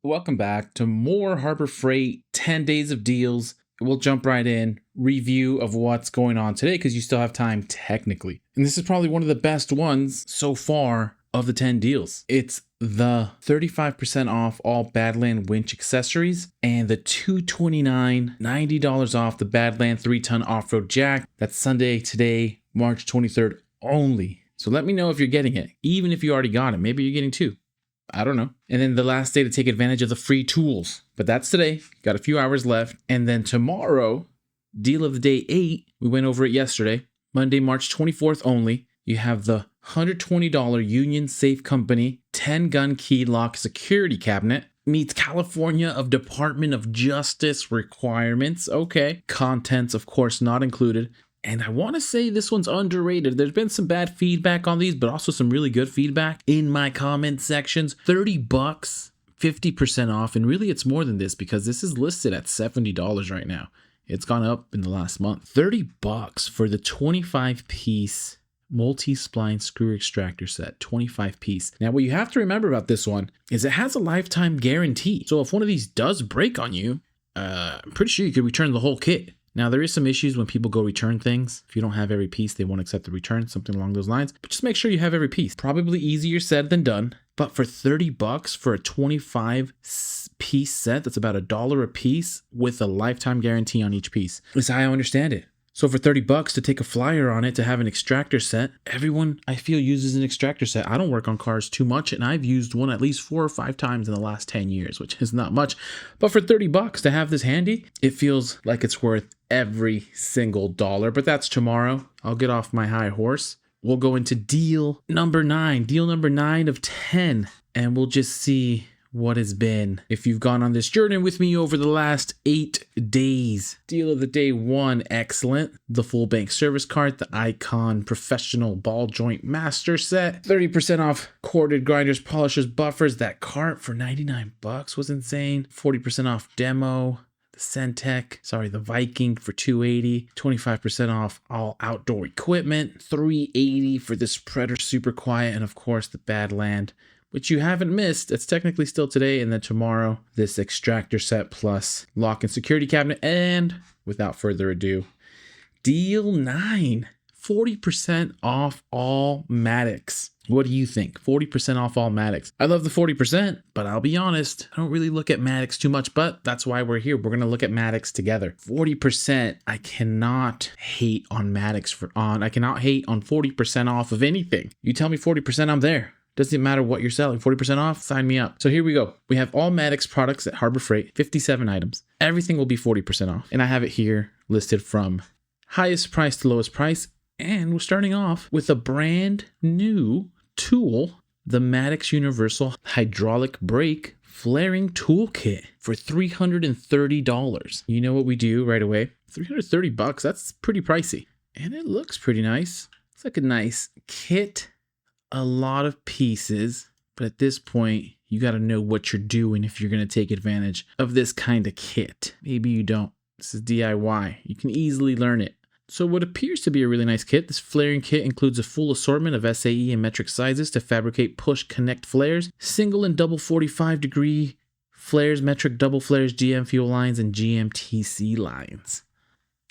Welcome back to more Harbor Freight 10 days of deals. We'll jump right in, review of what's going on today because you still have time technically. And this is probably one of the best ones so far of the 10 deals. It's the 35% off all Badland winch accessories and the $229, $90 off the Badland 3-ton off-road jack. That's Sunday, today, March 23rd only. So let me know if you're getting it, even if you already got it. Maybe you're getting two. I don't know. And then the last day to take advantage of the free tools. But that's today. Got a few hours left. And then tomorrow, deal of the day 8, we went over it yesterday. Monday, March 24th only. You have the $120 Union Safe Company 10-gun key lock security cabinet. Meets California of Department of Justice requirements. Okay. Contents, of course, not included. And I want to say this one's underrated. There's been some bad feedback on these, but also some really good feedback in my comment sections. $30, 50% off. And really it's more than this because this is listed at $70 right now. It's gone up in the last month. $30 for the 25-piece multi-spline screw extractor set. 25-piece. Now what you have to remember about this one is it has a lifetime guarantee. So if one of these does break on you, I'm pretty sure you could return the whole kit. Now, there is some issues when people go return things. If you don't have every piece, they won't accept the return, something along those lines. But just make sure you have every piece. Probably easier said than done. But for $30 for a 25-piece set, that's about $1 a piece with a lifetime guarantee on each piece. That's how I understand it. So for $30 to take a flyer on it to have an extractor set, everyone I feel uses an extractor set. I don't work on cars too much, and I've used one at least 4 or 5 times in the last 10 years, which is not much. But for $30 to have this handy, it feels like it's worth every single dollar. But that's tomorrow. I'll get off my high horse. We'll go into deal number 9 of 10, and we'll just see what has been. If you've gone on this journey with me over the last 8 days. Deal of the day 1, excellent. The full bank service cart, the Icon Professional Ball Joint Master Set. 30% off corded grinders, polishers, buffers. That cart for $99 was insane. 40% off demo. The Viking for $280, 25% off all outdoor equipment, $380 for the spreader super quiet, and of course the Badland, which you haven't missed. It's technically still today, and then tomorrow, this extractor set plus lock and security cabinet. And without further ado, deal 9, 40% off all Maddox. What do you think? 40% off all Maddox. I love the 40%, but I'll be honest, I don't really look at Maddox too much, but that's why we're here. We're going to look at Maddox together. 40%, I cannot hate on Maddox I cannot hate on 40% off of anything. You tell me 40%, I'm there. Doesn't matter what you're selling. 40% off, sign me up. So here we go. We have all Maddox products at Harbor Freight, 57 items. Everything will be 40% off. And I have it here listed from highest price to lowest price. And we're starting off with a brand new tool, the Maddox Universal Hydraulic Brake Flaring Toolkit for $330. You know what we do right away? $330, that's pretty pricey. And it looks pretty nice. It's like a nice kit, a lot of pieces, but at this point, you got to know what you're doing if you're going to take advantage of this kind of kit. Maybe you don't. This is DIY. You can easily learn it. So what appears to be a really nice kit, this flaring kit includes a full assortment of SAE and metric sizes to fabricate push connect flares, single and double 45-degree flares, metric double flares, GM fuel lines, and GMTC lines.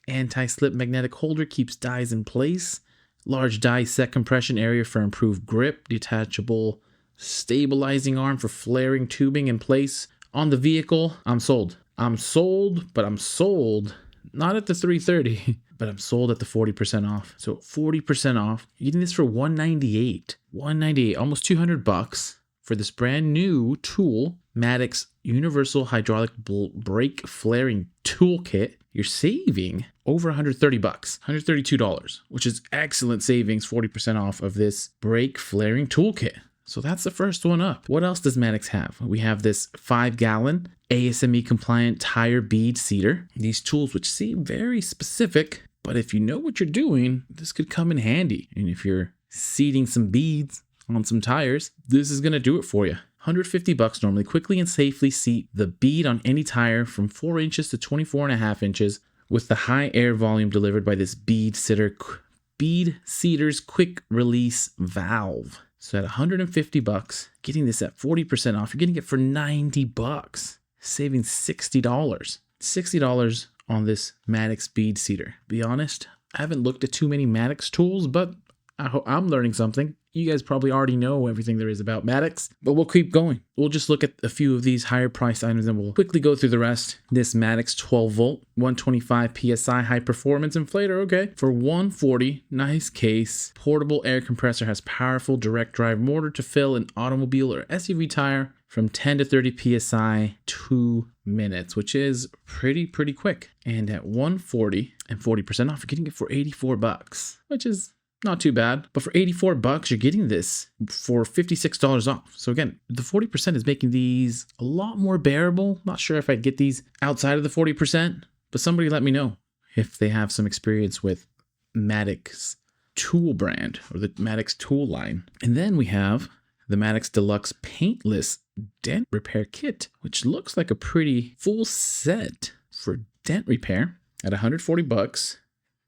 Anti-slip magnetic holder keeps dies in place. Large die set compression area for improved grip. Detachable stabilizing arm for flaring tubing in place on the vehicle. I'm sold. I'm sold, but I'm sold not at the $330, but I'm sold at the 40% off. So 40% off. You're getting this for $198. $198, almost $200 for this brand new tool, Maddox Universal Hydraulic Brake Flaring Toolkit. You're saving over $130, $132, which is excellent savings, 40% off of this brake flaring toolkit. So that's the first one up. What else does Maddox have? We have this 5-gallon ASME compliant tire bead seeder. These tools, which seem very specific, but if you know what you're doing, this could come in handy. And if you're seeding some beads on some tires, this is going to do it for you. $150 normally. Quickly and safely seat the bead on any tire from 4 inches to 24.5 inches with the high air volume delivered by this bead seeder's quick release valve. So at 150 bucks, getting this at 40% off, you're getting it for 90 bucks, saving $60. $60 on this Maddox bead seeder. Be honest, I haven't looked at too many Maddox tools, but I'm learning something. You guys probably already know everything there is about Maddox, but we'll keep going. We'll just look at a few of these higher priced items and we'll quickly go through the rest. This Maddox 12 volt, 125 PSI high performance inflator, okay. For $140, nice case. Portable air compressor, has powerful direct drive motor to fill an automobile or SUV tire from 10 to 30 PSI, 2 minutes, which is pretty quick. And at $140 and 40% off, you're getting it for 84 bucks, which is not too bad. But for 84 bucks, you're getting this for $56 off. So again, the 40% is making these a lot more bearable. Not sure if I'd get these outside of the 40%, but somebody let me know if they have some experience with Maddox tool brand or the Maddox tool line. And then we have the Maddox Deluxe Paintless Dent Repair Kit, which looks like a pretty full set for dent repair at 140 bucks.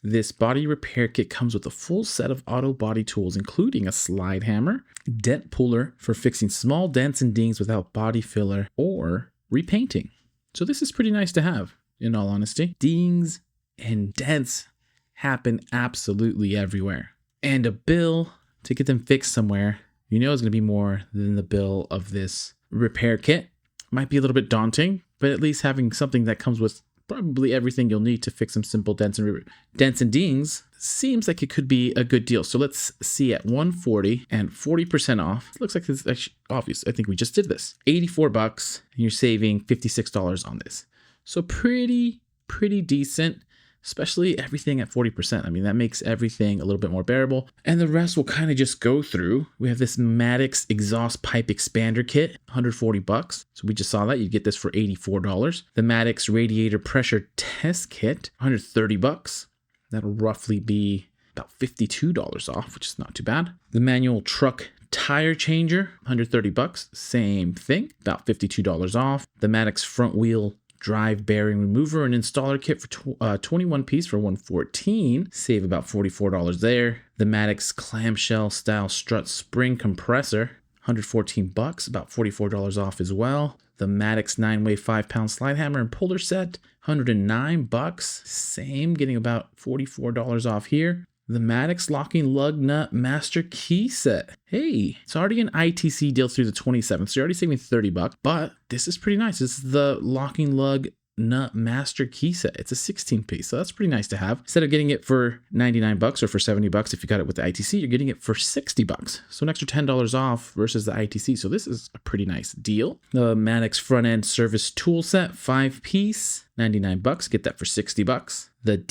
This body repair kit comes with a full set of auto body tools, including a slide hammer, dent puller for fixing small dents and dings without body filler or repainting. So this is pretty nice to have, in all honesty. Dings and dents happen absolutely everywhere. And a bill to get them fixed somewhere, you know, is going to be more than the bill of this repair kit. Might be a little bit daunting, but at least having something that comes with probably everything you'll need to fix some simple dents and dings seems like it could be a good deal. So let's see at 140 and 40% off. It looks like this is actually obvious. I think we just did this. 84 bucks and you're saving $56 on this. So pretty decent, especially everything at 40%. I mean, that makes everything a little bit more bearable. And the rest we'll kind of just go through. We have this Maddox exhaust pipe expander kit, 140 bucks. So we just saw that. You get this for $84. The Maddox radiator pressure test kit, 130 bucks. That'll roughly be about $52 off, which is not too bad. The manual truck tire changer, 130 bucks. Same thing, about $52 off. The Maddox front wheel drive bearing remover and installer kit for 21 piece for $114. Save about $44 there. The Maddox clamshell style strut spring compressor, 114 bucks, about $44 off as well. The Maddox 9-way 5-pound slide hammer and puller set, 109 bucks. Same, getting about $44 off here. The Maddox locking lug nut master key set. Hey, it's already an ITC deal through the 27th, so you're already saving 30 bucks, but this is pretty nice. This is the locking lug nut master key set. It's a 16 piece, so that's pretty nice to have. Instead of getting it for 99 bucks or for 70 bucks if you got it with the ITC, you're getting it for 60 bucks. So an extra $10 off versus the ITC. So this is a pretty nice deal. The Maddox front end service tool set, 5 piece, 99 bucks. Get that for 60 bucks. The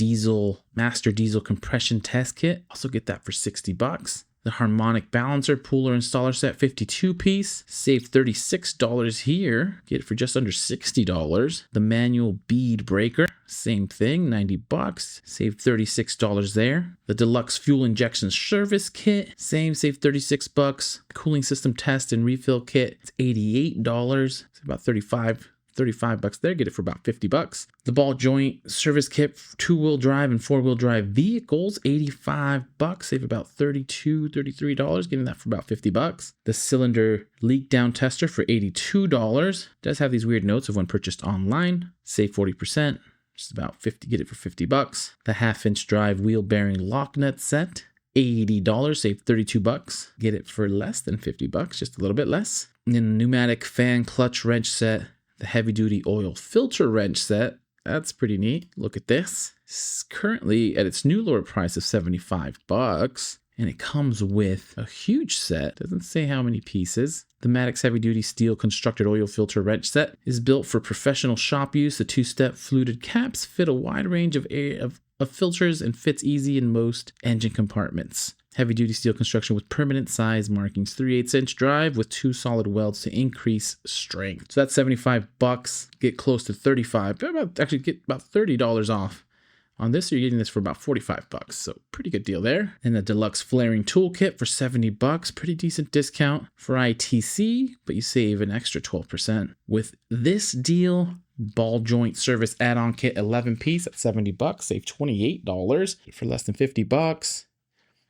master diesel compression test kit, also get that for 60 bucks. The harmonic balancer puller installer set, 52 piece, save $36 here, get it for just under $60. The manual bead breaker, same thing, 90 bucks, save $36 there. The deluxe fuel injection service kit, same, save 36 bucks. Cooling system test and refill kit, it's $88, it's about 35 bucks there, get it for about 50 bucks. The ball joint service kit, 2-wheel drive and 4-wheel drive vehicles, 85 bucks, save about $33, getting that for about 50 bucks. The cylinder leak down tester for $82, does have these weird notes of when purchased online, save 40%, just about 50, get it for 50 bucks. The 1/2-inch drive wheel bearing lock nut set, $80, save 32 bucks, get it for less than 50 bucks, just a little bit less. And then the pneumatic fan clutch wrench set, the heavy duty oil filter wrench set, that's pretty neat. Look at this. It's currently at its new lower price of 75 bucks. And it comes with a huge set. Doesn't say how many pieces. The Maddox heavy duty steel constructed oil filter wrench set is built for professional shop use. The 2-step fluted caps fit a wide range of filters and fits easy in most engine compartments. Heavy duty steel construction with permanent size markings, 3/8-inch drive with 2 solid welds to increase strength. So that's 75 bucks. Get close to 35. Actually get about $30 off on this. So you're getting this for about 45 bucks. So pretty good deal there. And the deluxe flaring toolkit for 70 bucks. Pretty decent discount for ITC, but you save an extra 12%. With this deal, ball joint service add-on kit, 11 piece at 70 bucks. Save $28 for less than 50 bucks.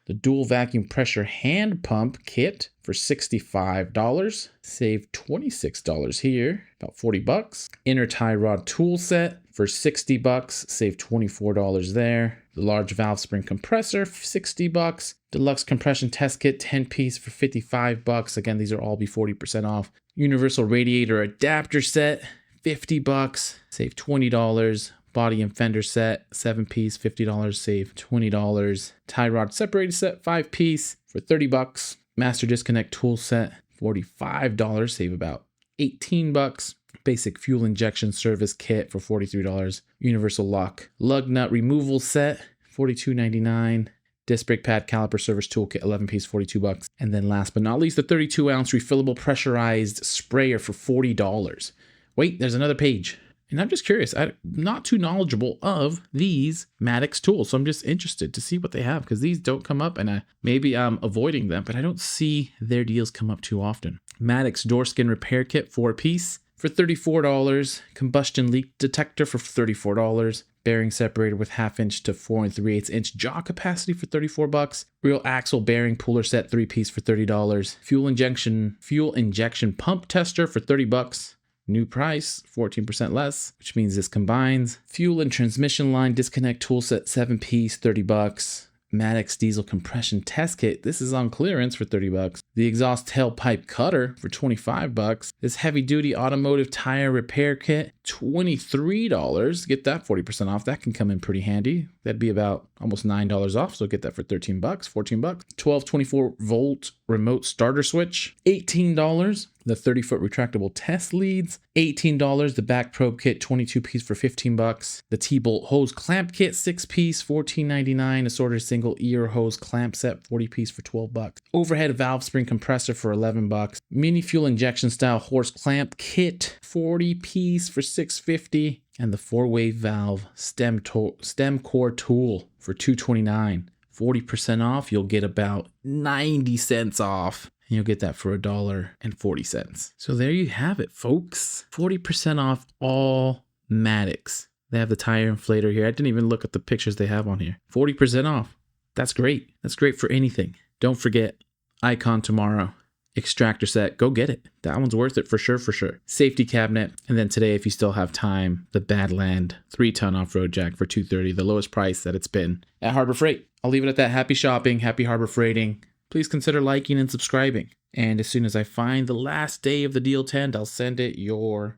The dual vacuum pressure hand pump kit for $65. Save $26 here, about 40 bucks. Inner tie rod tool set for 60 bucks, save $24 there. The large valve spring compressor, 60 bucks. Deluxe compression test kit, 10 piece for 55 bucks. Again, these are all be 40% off. Universal radiator adapter set, 50 bucks, save $20. Body and fender set, 7 piece, $50, save $20. Tie rod separator set, 5 piece for 30 bucks. Master disconnect tool set, $45, save about 18 bucks. Basic fuel injection service kit for $43. Universal lock lug nut removal set, $42.99. Disc brake pad caliper service toolkit, 11 piece, 42 bucks. And then last but not least, the 32 ounce refillable pressurized sprayer for $40. Wait, there's another page. And I'm just curious, I'm not too knowledgeable of these Maddox tools, so I'm just interested to see what they have, because these don't come up, and maybe I'm avoiding them, but I don't see their deals come up too often. Maddox door skin repair kit, 4 piece for $34. Combustion leak detector for $34. Bearing separator with 1/2 inch to 4 3/8 inch jaw capacity for 34 bucks. Real axle bearing puller set, 3 piece for $30. Fuel injection pump tester for 30 bucks. New price, 14% less, which means this combines. Fuel and transmission line disconnect tool set, 7 piece, 30 bucks. Maddox diesel compression test kit. This is on clearance for 30 bucks. The exhaust tailpipe cutter for 25 bucks. This heavy duty automotive tire repair kit, $23. Get that 40% off. That can come in pretty handy. That'd be about almost $9 off. So get that for 13 bucks, 14 bucks. 12 24 volt remote starter switch, $18. The 30-foot retractable test leads, $18. The back probe kit, 22 piece for 15 bucks. The T-bolt hose clamp kit, 6 piece, $14.99. Assorted single ear hose clamp set, 40 piece for 12 bucks. Overhead valve spring compressor for 11 bucks. Mini fuel injection style horse clamp kit, 40 piece for $6.50. And the 4-way valve stem core tool for $2.29. 40% off, you'll get about 90 cents off. And you'll get that for $1.40. So there you have it, folks. 40% off all Maddox. They have the tire inflator here. I didn't even look at the pictures they have on here. 40% off. That's great. That's great for anything. Don't forget, Icon tomorrow. Extractor set, go get it. That one's worth it for sure, for sure. Safety cabinet, and then today, if you still have time, the Badland 3-ton off-road jack for $230, the lowest price that it's been at Harbor Freight. I'll leave it at that. Happy shopping, happy Harbor Freighting. Please consider liking and subscribing. And as soon as I find the last day of the deal tent, I'll send it your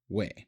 way.